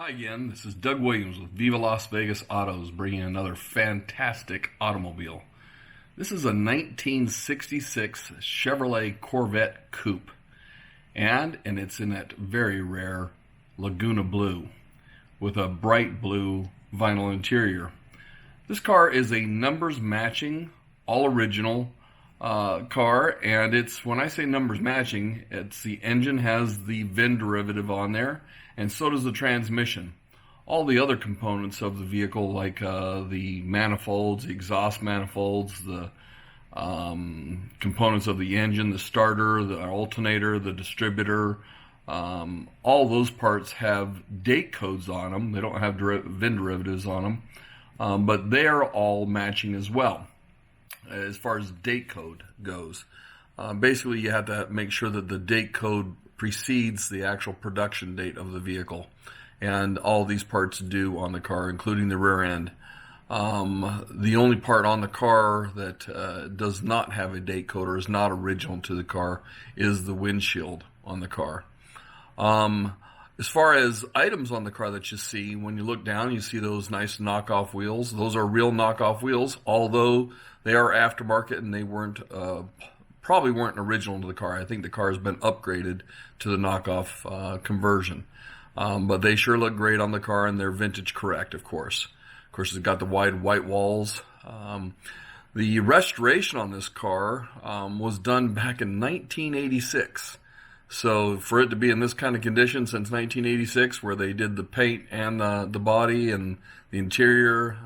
Hi again, this is Doug Williams with Viva Las Vegas Autos bringing another fantastic automobile. This is a 1966 Chevrolet Corvette Coupe, and it's in that very rare Laguna Blue with a bright blue vinyl interior. This car is a numbers matching, all original car, and it's, when I say numbers matching, it's the engine has the VIN derivative on there, and so does the transmission. All the other components of the vehicle, like the manifolds, the exhaust manifolds, the components of the engine, the starter, the alternator, the distributor, all those parts have date codes on them. They don't have VIN derivatives on them, but they are all matching as well as far as date code goes. Basically, you have to make sure that the date code precedes the actual production date of the vehicle, and all these parts do on the car, including the rear end. The only part on the car that does not have a date code or is not original to the car is the windshield on the car. As far as items on the car that you see, when you look down, you see those nice knockoff wheels. Those are real knockoff wheels, although they are aftermarket and they probably weren't original to the car. I think the car has been upgraded to the knockoff conversion. But they sure look great on the car, and they're vintage correct, of course. Of course, it's got the wide white walls. The restoration on this car was done back in 1986. So for it to be in this kind of condition since 1986, where they did the paint and the body and the interior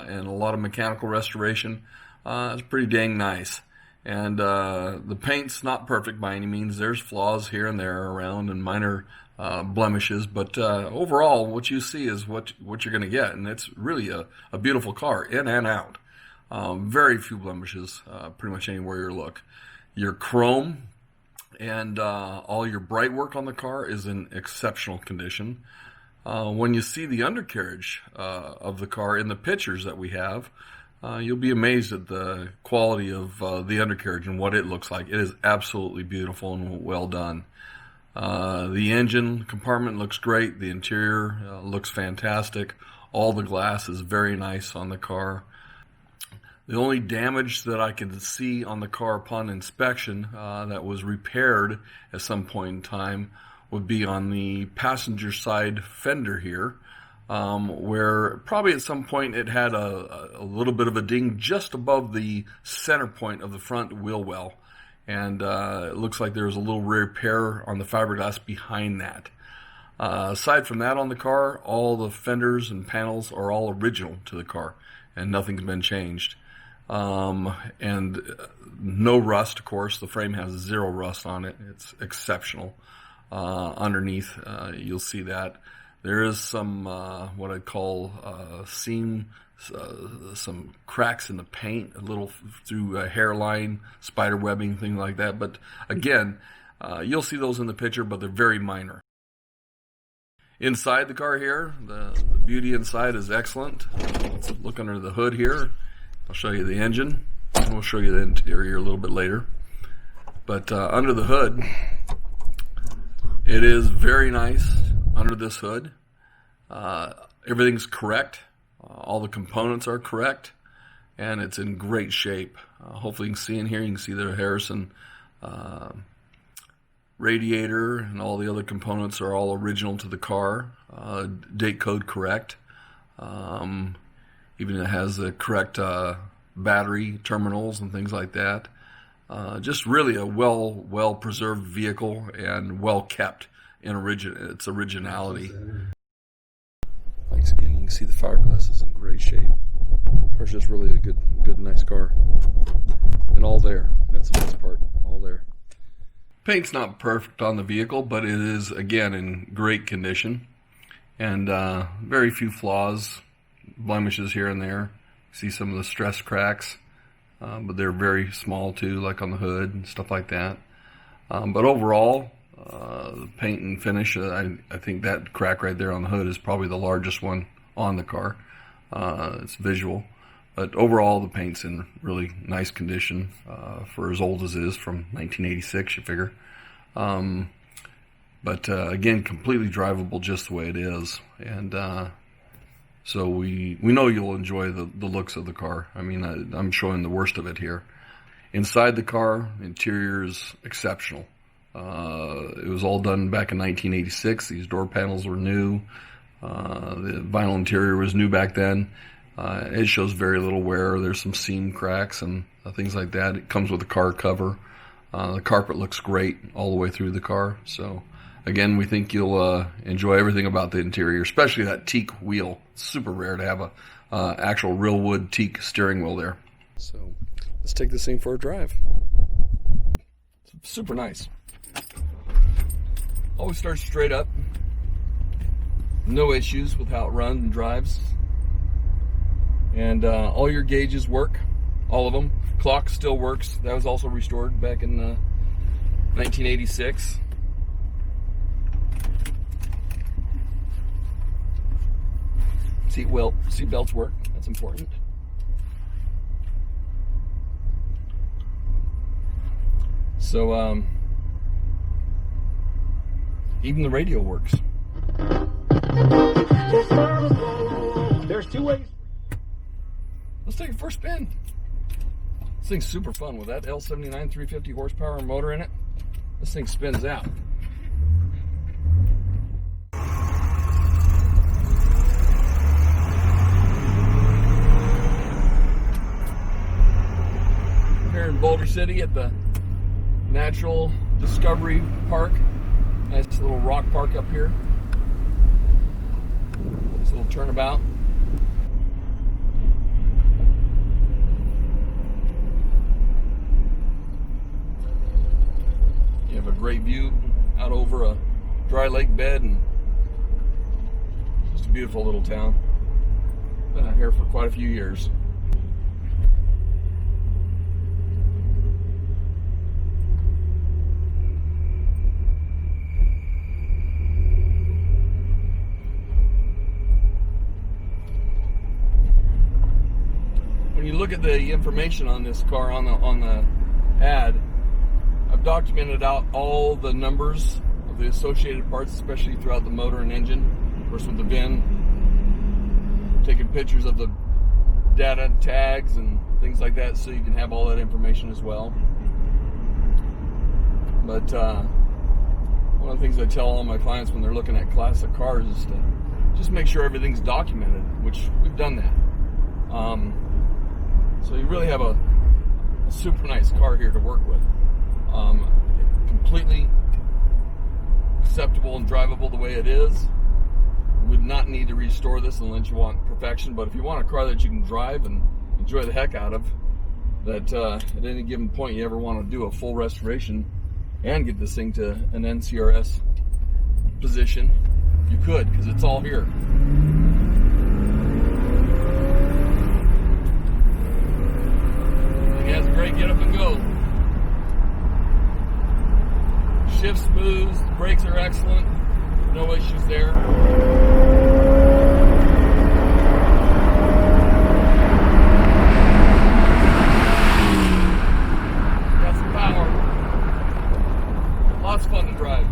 and a lot of mechanical restoration, it's pretty dang nice. And the paint's not perfect by any means. There's flaws here and there around and minor blemishes, but overall what you see is what you're going to get, and it's really a beautiful car in and out. Very few blemishes pretty much anywhere you look. Your chrome and all your bright work on the car is in exceptional condition. When you see the undercarriage of the car in the pictures that we have, you'll be amazed at the quality of the undercarriage and what it looks like. It is absolutely beautiful and well done. The engine compartment looks great. The interior looks fantastic. All the glass is very nice on the car. The only damage that I can see on the car upon inspection that was repaired at some point in time would be on the passenger side fender here, where probably at some point it had a little bit of a ding just above the center point of the front wheel well. And it looks like there's a little repair on the fiberglass behind that. Aside from that on the car, all the fenders and panels are all original to the car, and nothing's been changed. And no rust, of course. The frame has zero rust on it. It's exceptional. Underneath, you'll see that there is some what I'd call seam, some cracks in the paint, a little through a hairline, spider webbing, thing like that. But again, you'll see those in the picture, but they're very minor. Inside the car here, the beauty inside is excellent. Let's look under the hood here. I'll show you the engine, and we'll show you the interior a little bit later. But under the hood, it is very nice under this hood. Everything's correct. All the components are correct, and it's in great shape. Hopefully you can see in here, you can see the Harrison radiator and all the other components are all original to the car. Date code correct. Even it has the correct battery terminals and things like that. Just really a well preserved vehicle, and well kept in its originality. Thanks again. You can see the fiberglass is in great shape. The car's just really a good, nice car. And all there. That's the best part. All there. Paint's not perfect on the vehicle, but it is again in great condition, and very few flaws. Blemishes here and there. See some of the stress cracks, but they're very small too, like on the hood and stuff like that. But overall, the paint and finish, I think that crack right there on the hood is probably the largest one on the car. It's visual, but overall the paint's in really nice condition for as old as it is, from 1986, you figure. But again, completely drivable just the way it is. And so we know you'll enjoy the looks of the car. I mean, I'm showing the worst of it here. Inside the car, interior is exceptional. It was all done back in 1986. These door panels were new. The vinyl interior was new back then. It shows very little wear. There's some seam cracks and things like that. It comes with a car cover. The carpet looks great all the way through the car. So again, we think you'll enjoy everything about the interior, especially that teak wheel. It's super rare to have a actual real wood teak steering wheel there. So let's take this thing for a drive. It's super nice. Always starts straight up. No issues with how it runs and drives. And all your gauges work, all of them. Clock still works. That was also restored back in 1986. Seat belts work. That's important. So even the radio works. There's two ways. Let's take it for a spin. This thing's super fun with that L79 350 horsepower motor in it. This thing spins out. Here in Boulder City at the Natural Discovery Park. Nice little rock park up here. Nice little turnabout. You have a great view out over a dry lake bed, and just a beautiful little town. Been out here for quite a few years. When you look at the information on this car on the ad, I've documented out all the numbers of the associated parts, especially throughout the motor and engine. Of course, with the VIN, taking pictures of the data tags and things like that, so you can have all that information as well. But one of the things I tell all my clients when they're looking at classic cars is to just make sure everything's documented, which we've done that. So you really have a super nice car here to work with. Completely acceptable and drivable the way it is. You would not need to restore this unless you want perfection, but if you want a car that you can drive and enjoy the heck out of, that at any given point you ever want to do a full restoration and get this thing to an NCRS position, you could, because it's all here. It has a great get up and go. Shift smooth, the brakes are excellent, no issues there. Got some power. Lots of fun to drive.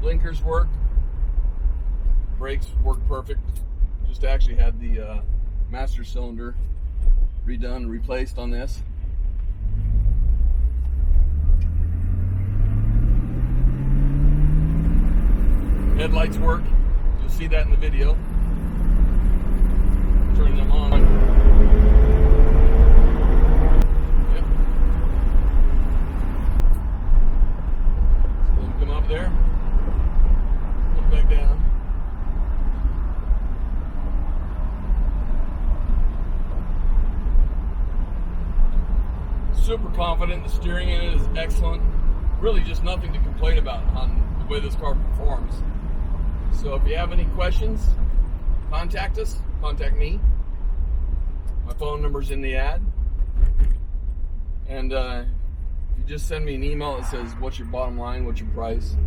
Blinkers work. Brakes work perfect. Just actually had the master cylinder redone, replaced on this. Headlights work. You'll see that in the video. Turn them on. Yep. So then come up there. Come back down. Super confident. The steering in it is excellent. Really just nothing to complain about on the way this car performs. So if you have any questions, contact us. Contact me. My phone number's in the ad. And if you just send me an email that says, what's your bottom line, what's your price,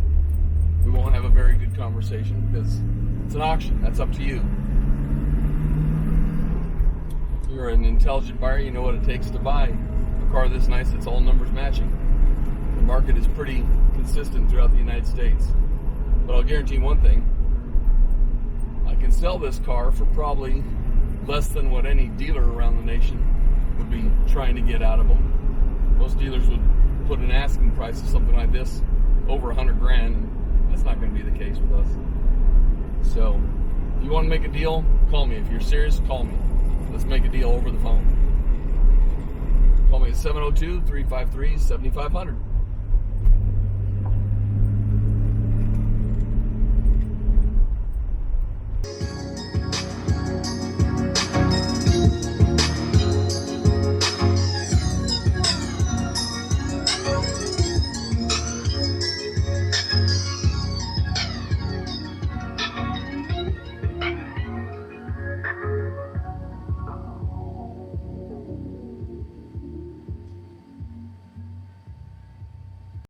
we won't have a very good conversation because it's an auction. That's up to you. you're an intelligent buyer, you know what it takes to buy a car this nice that's all numbers matching. The market is pretty consistent throughout the United States. But I'll guarantee one thing. I can sell this car for probably less than what any dealer around the nation would be trying to get out of them. Most dealers would put an asking price of something like this over $100 grand, and that's not going to be the case with us. So, if you want to make a deal, call me. If you're serious, call me. Let's make a deal over the phone. Call me at 702-353-7500.